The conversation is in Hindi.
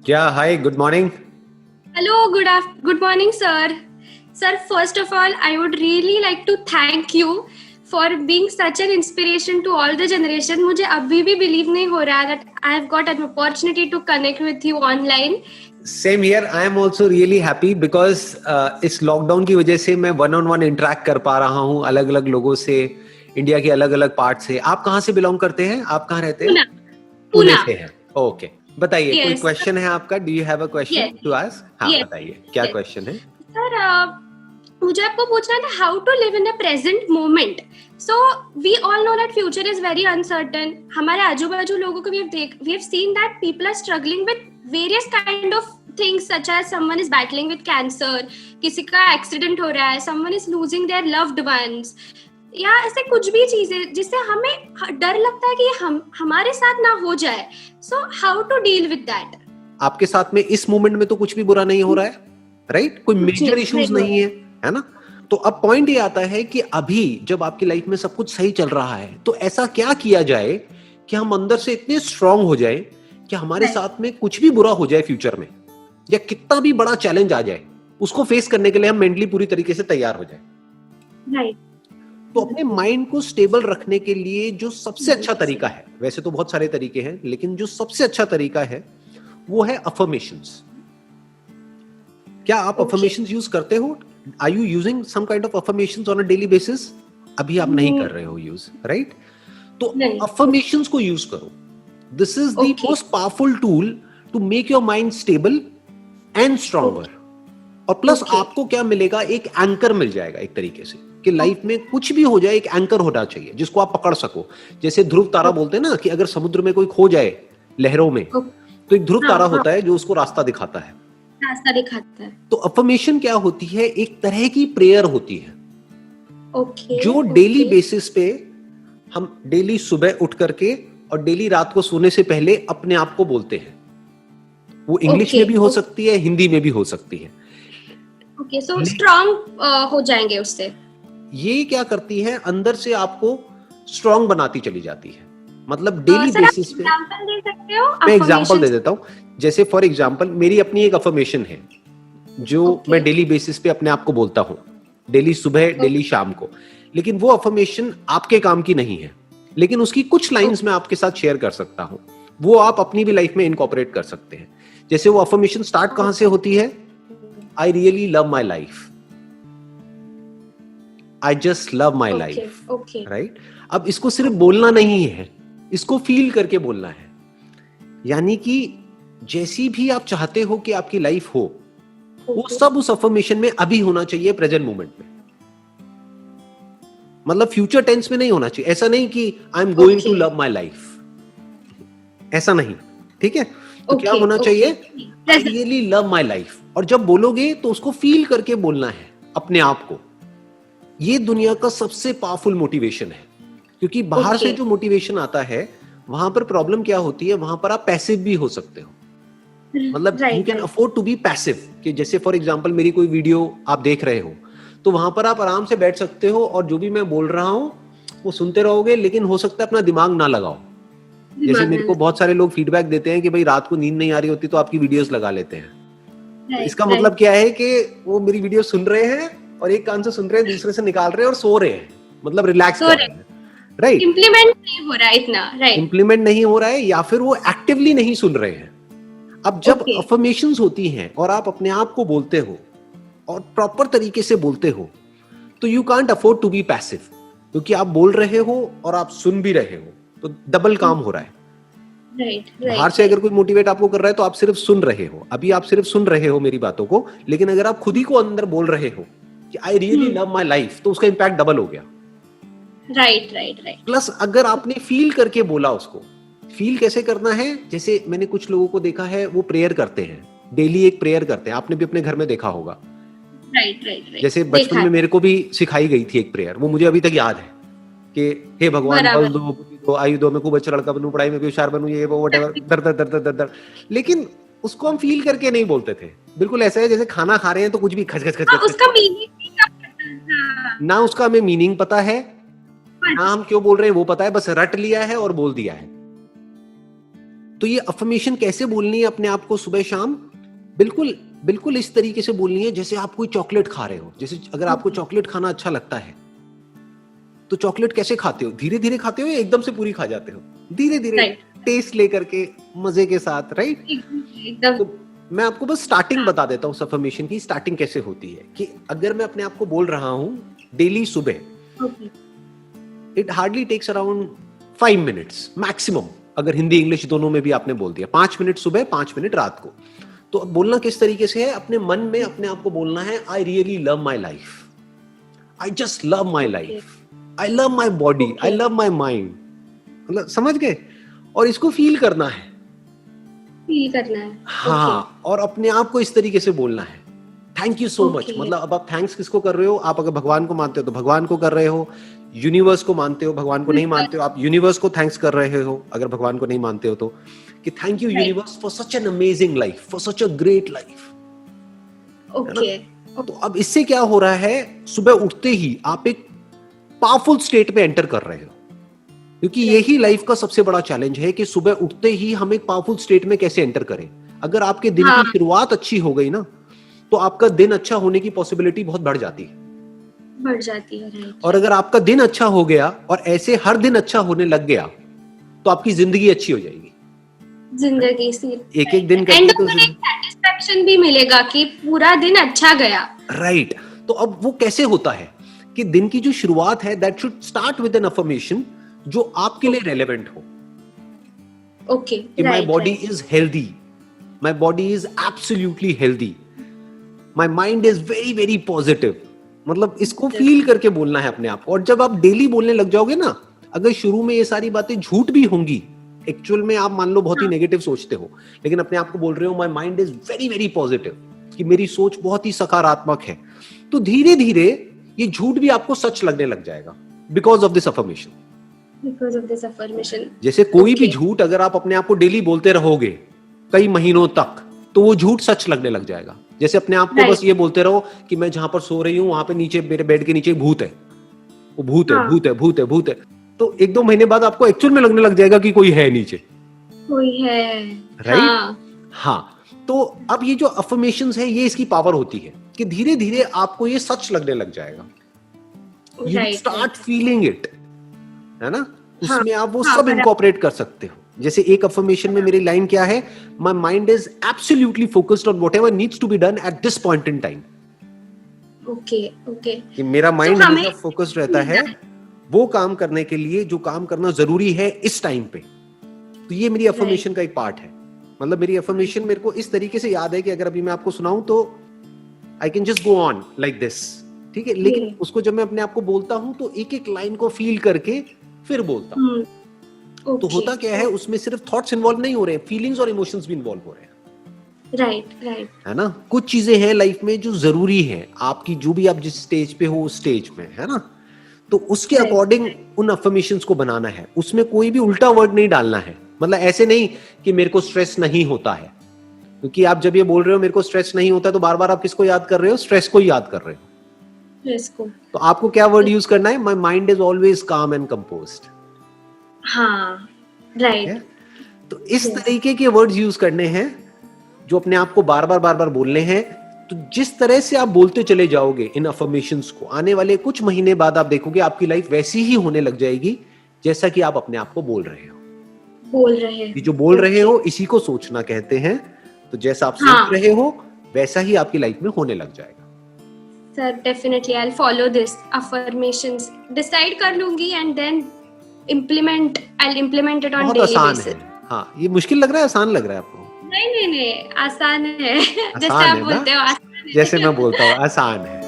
क्या hi, good morning. Hello, good morning, sir. Sir, first of all, I would really like to thank you for being such an inspiration to all the generation. मुझे अभी भी believe नहीं हो रहा है that I have got an opportunity to connect with you online. Same here, I am also really happy because इस लॉकडाउन की वजह से मैं वन ऑन वन इंटरेक्ट कर पा रहा हूँ अलग अलग लोगों से, इंडिया के अलग अलग पार्ट से। आप कहाँ से बिलोंग करते हैं? आप कहाँ रहते हैं? Pune. पुणे Pune. से हैं। ओके, बताइए, कोई Yes. क्वेश्चन है आपका? Do you have a question Yes. To ask? हाँ, Yes. बताइए, क्या Yes. क्वेश्चन है? Sir, मुझे आपको पूछना था how to live in the present moment. So we all know that future is very uncertain. हमारे आजू बाजू लोगों को we have seen that people are struggling with various kind of things such as someone is battling with cancer, किसी का एक्सीडेंट हो रहा है, someone is losing their loved ones, या ऐसे कुछ भी चीजें जिससे हमें डर लगता है कि हमारे साथ ना हो जाए. So how to deal with that? आपके साथ में इस मोमेंट में तो कुछ भी बुरा नहीं हो रहा है, राइट? कोई मेजर इश्यूज नहीं है ना? तो अब पॉइंट ये आता है कि अभी जब आपकी लाइफ में सब कुछ सही चल रहा है तो ऐसा क्या किया जाए कि हम अंदर से इतने स्ट्रांग हो जाए कि हमारे साथ में कुछ भी बुरा हो जाए फ्यूचर में, या कितना भी बड़ा चैलेंज आ जाए, उसको फेस करने के लिए हम मेंटली पूरी तरीके से तैयार हो जाए. राइट. तो अपने माइंड को स्टेबल रखने के लिए जो सबसे अच्छा तरीका है, वैसे तो बहुत सारे तरीके हैं, लेकिन जो सबसे अच्छा तरीका है वो है अफर्मेशंस. क्या आप अफर्मेशंस यूज करते हो? Are you using some kind of affirmations on a daily basis? अभी आप नहीं कर रहे हो यूज, राइट? तो अफर्मेशंस को यूज करो. This is the most powerful tool to make your mind stable and stronger. और प्लस आपको क्या मिलेगा? एक एंकर मिल जाएगा एक तरीके से, कि लाइफ में कुछ भी हो जाए एक एंकर होना चाहिए जिसको आप पकड़ सको. जैसे ध्रुव तारा बोलते हैं ना, कि अगर समुद्र में कोई खो जाए लहरों में, तो एक ध्रुव तारा होता है जो उसको रास्ता दिखाता है. रास्ता दिखाता है. तो अफर्मेशन क्या होती है? एक तरह की प्रेयर होती है. जो डेली बेसिस पे हम डेली सुबह उठ करके और डेली रात को सोने से पहले अपने आप को बोलते हैं. वो इंग्लिश में भी हो सकती है, हिंदी में भी हो सकती है. ओके, सो स्ट्रांग हो जाएंगे उससे. ये क्या करती है? अंदर से आपको स्ट्रांग बनाती चली जाती है. मतलब डेली बेसिस पे. एग्जांपल दे सकते हो? मैं एग्जांपल दे देता हूं. जैसे फॉर एग्जांपल मेरी अपनी एक अफर्मेशन है जो मैं डेली बेसिस पे अपने आप को बोलता हूं, डेली सुबह, डेली शाम को. लेकिन वो अफर्मेशन आपके काम की नहीं है, लेकिन उसकी कुछ लाइंस मैं आपके साथ शेयर कर सकता हूं. वो आप अपनी भी लाइफ में इनकॉर्पोरेट कर सकते हैं. जैसे वो अफर्मेशन स्टार्ट कहां से होती है? आई really love my life. I just love my life, right? अब इसको सिर्फ बोलना नहीं है, इसको फील करके बोलना है. यानी कि जैसी भी आप चाहते हो कि आपकी लाइफ हो, वो सब उस अफर्मेशन में अभी होना चाहिए, प्रेजेंट मोमेंट में. मतलब फ्यूचर टेंस में नहीं होना चाहिए. ऐसा नहीं कि I am going to love my life, ऐसा नहीं. ठीक है? तो क्या होना चाहिए? I really love my life. और जब बोलोगे तो उसको फील करके बोलना है अपने आप को. ये दुनिया का सबसे पावरफुल मोटिवेशन है, क्योंकि बाहर से जो मोटिवेशन आता है वहां पर प्रॉब्लम क्या होती है? वहां पर आप पैसिव भी हो सकते हो. मतलब you can afford to be passive. कि जैसे फॉर एग्जांपल मेरी कोई वीडियो आप देख रहे हो, तो वहां पर आप आराम से बैठ सकते हो और जो भी मैं बोल रहा हूं वो सुनते रहोगे, लेकिन हो सकता है अपना दिमाग ना लगाओ. जैसे मेरे को बहुत सारे लोग फीडबैक देते हैं कि भाई रात को नींद नहीं आ रही होती तो आपकी वीडियोस लगा लेते हैं. तो इसका मतलब क्या है कि वो मेरी वीडियो सुन रहे हैं और एक कान से सुन रहे हैं, दूसरे से निकाल रहे हैं और सो रहे हैं, मतलब रिलैक्स कर रहे हैं, राइट? इंप्लीमेंट नहीं हो रहा है इतना, राइट? इंप्लीमेंट नहीं हो रहा है, या फिर वो एक्टिवली नहीं सुन रहे हैं. अब जब अफर्मेशंस होती हैं और आप अपने आप को बोलते हो और प्रॉपर तरीके से बोलते हो, तो you can't afford to be passive. क्योंकि आप बोल रहे हो और आप सुन भी रहे हो, तो डबल काम हो रहा है. बाहर से अगर कोई मोटिवेट आपको कर रहा है तो आप सिर्फ सुन रहे हो. अभी आप सिर्फ सुन रहे हो मेरी बातों को, लेकिन अगर आप खुद ही को अंदर बोल रहे हो कि आई रियली लव माई लाइफ, तो उसका इंपैक्ट डबल हो गया. राइट. प्लस अगर आपने फील करके बोला, उसको फील कैसे करना है? जैसे मैंने कुछ लोगों को देखा है, वो प्रेयर करते हैं, डेली एक प्रेयर करते हैं. आपने भी अपने घर में देखा होगा. राइट. जैसे बचपन में मेरे को भी सिखाई गई थी एक प्रेयर, वो मुझे अभी तक याद है कि हे भगवान बल दो, बुद्धि दो, आयु दो, मैं खूब अच्छा लड़का बनूं, पढ़ाई में भी होशियार बनूं, ये वो व्हाटएवर, दर दर दर दर दर. लेकिन उसको हम फील करके नहीं बोलते थे. बिल्कुल ऐसा है जैसे खाना खा रहे हैं तो कुछ भी खच खच खच खच. उसका मीनिंग ना उसका हमें मीनिंग पता है, ना हम क्यों बोल रहे हैं वो पता है, बस रट लिया है और बोल दिया है. तो ये अफर्मेशन कैसे बोलनी है अपने आप को सुबह शाम? बिल्कुल बिल्कुल इस तरीके से बोलनी है जैसे आप कोई चॉकलेट खा रहे हो। जैसे अगर आपको चॉकलेट खाना अच्छा लगता है तो चॉकलेट कैसे खाते हो? धीरे धीरे खाते हो या एकदम से पूरी खा जाते हो? धीरे धीरे, टेस्ट लेकर के, मजे के साथ, राइट? एकदम। तो मैं आपको बस स्टार्टिंग बता देता हूँ अफर्मेशन की स्टार्टिंग कैसे होती है। कि अगर मैं अपने आप को बोल रहा हूँ डेली सुबह, it hardly takes around 5 minutes maximum. अगर हिंदी इंग्लिश दोनों में भी आपने बोल दिया, 5 मिनट सुबह, 5 मिनट रात को। तो अब बोलना किस तरीके से है? अपने मन में अपने आप को बोलना है, आई really love my life, I just love my life, I love my body, I love my mind. मतलब समझ गए? और इसको फील करना है, फील करना है। हाँ। और अपने आप को इस तरीके से बोलना है, थैंक यू सो मच। मतलब अब आप थैंक्स किसको कर रहे हो? आप अगर भगवान को मानते हो तो भगवान को कर रहे हो, यूनिवर्स को मानते हो, भगवान को नहीं मानते हो, आप यूनिवर्स को थैंक्स कर रहे हो अगर भगवान को नहीं मानते हो तो, कि thank you universe for such an amazing life, for such a great life. Okay. तो अब इससे क्या हो रहा है? सुबह उठते ही आप एक पावरफुल स्टेट में एंटर कर रहे हो। क्योंकि यही लाइफ का सबसे बड़ा चैलेंज है कि सुबह उठते ही हम एक पावरफुल स्टेट में कैसे एंटर करें। अगर आपके दिन की शुरुआत अच्छी हो गई ना, तो आपका दिन अच्छा होने की पॉसिबिलिटी बहुत बढ़ जाती है। और अगर आपका दिन अच्छा हो गया और ऐसे हर दिन अच्छा होने लग गया तो आपकी जिंदगी अच्छी हो जाएगी। जिंदगी से एक एक दिन करके तो सेटिस्फैक्शन भी मिलेगा कि पूरा दिन अच्छा गया। राइट। तो अब वो कैसे होता है कि दिन की जो शुरुआत है, that should start with an affirmation जो आपके लिए रेलेवेंट हो। Okay. My body is healthy, my body is absolutely healthy, my mind is very very positive. मतलब इसको फील करके बोलना है अपने आप को। और जब आप डेली बोलने लग जाओगे ना, अगर शुरू में ये सारी बातें झूठ भी होंगी, एक्चुअल में आप मान लो बहुत ही नेगेटिव सोचते हो, लेकिन अपने आप को बोल रहे हो my mind is very very positive, कि मेरी सोच बहुत ही सकारात्मक है, तो धीरे धीरे ये झूठ भी आपको सच लगने लग जाएगा बिकॉज ऑफ दिस अफर्मेशन। जैसे कोई भी झूठ अगर आप अपने आप को डेली बोलते रहोगे कई महीनों तक, तो वो झूठ सच लगने लग जाएगा। जैसे अपने आप को बस ये बोलते रहो कि मैं जहां पर सो रही हूँ वहां पे नीचे मेरे बेड के नीचे भूत है, वो भूत है, भूत है, भूत है, भूत है, तो 1-2 महीने बाद आपको एक्चुअल में लगने लग जाएगा कि कोई है नीचे, कोई है, राइट? हाँ। तो अब ये जो अफर्मेशंस है, ये इसकी पावर होती है कि धीरे धीरे आपको ये सच लगने लग जाएगा। यू स्टार्ट फीलिंग इट, है ना? उसमें आप वो सब इनकॉर्पोरेट कर सकते हो। जैसे एक अफर्मेशन में मेरी लाइन क्या है? My mind is absolutely focused on whatever needs to be done at this point in time. Okay okay. कि मेरा माइंड हमेशा फोकस्ड रहता है वो काम करने के लिए जो काम करना जरूरी है इस टाइम पे। तो ये मेरी अफर्मेशन का एक पार्ट है। मतलब मेरी अफर्मेशन मेरे को इस तरीके से याद है कि अगर अभी मैं आपको सुनाऊं तो I can just go on like this, ठीक है? लेकिन उसको जब मैं अपने आप को बोलता हूं तो एक एक लाइन को फील करके फिर बोलता हूं। तो होता क्या है, उसमें सिर्फ थॉट्स इन्वॉल्व नहीं हो रहे हैं, फीलिंग्स और इमोशंस भी इन्वॉल्व हो रहे हैं। राइट, है ना? कुछ चीजें हैं लाइफ में जो जरूरी है आपकी, जो भी आप जिस स्टेज पे हो उस स्टेज में, है ना? तो उसके अकॉर्डिंग उन अफर्मेशंस को बनाना है। उसमें कोई भी उल्टा वर्ड नहीं डालना है। मतलब ऐसे नहीं कि मेरे को स्ट्रेस नहीं होता है, क्योंकि आप जब ये बोल रहे हो मेरे को स्ट्रेस नहीं होता, तो बार बार आप किसको याद कर रहे हो? स्ट्रेस को ही याद कर रहे हो। तो आपको क्या वर्ड यूज करना है? माय माइंड इज ऑलवेज काम एंड कंपोज्ड। हाँ, राइट। तो इस तरीके के वर्ड्स यूज करने हैं जो अपने आप को बार बार बोलने हैं। तो जिस तरह से आप बोलते चले जाओगे इन अफर्मेशंस को, आने वाले कुछ महीने बाद आप देखोगे आपकी लाइफ वैसी ही होने लग जाएगी जैसा कि आप अपने आप को बोल रहे हो। ये जो बोल रहे हो इसी को सोचना कहते हैं। तो जैसा आप सोच रहे हो वैसा ही आपकी लाइफ में होने लग जाएगा। Sir definitely I will follow this affirmations, decide कर लूंगी and then implement it on daily basis। हाँ, ये मुश्किल लग रहा है, आसान लग रहा है आपको? नहीं, आसान है। जैसे आप बोलते हो आसान है। जैसे मैं बोलता हूँ आसान है।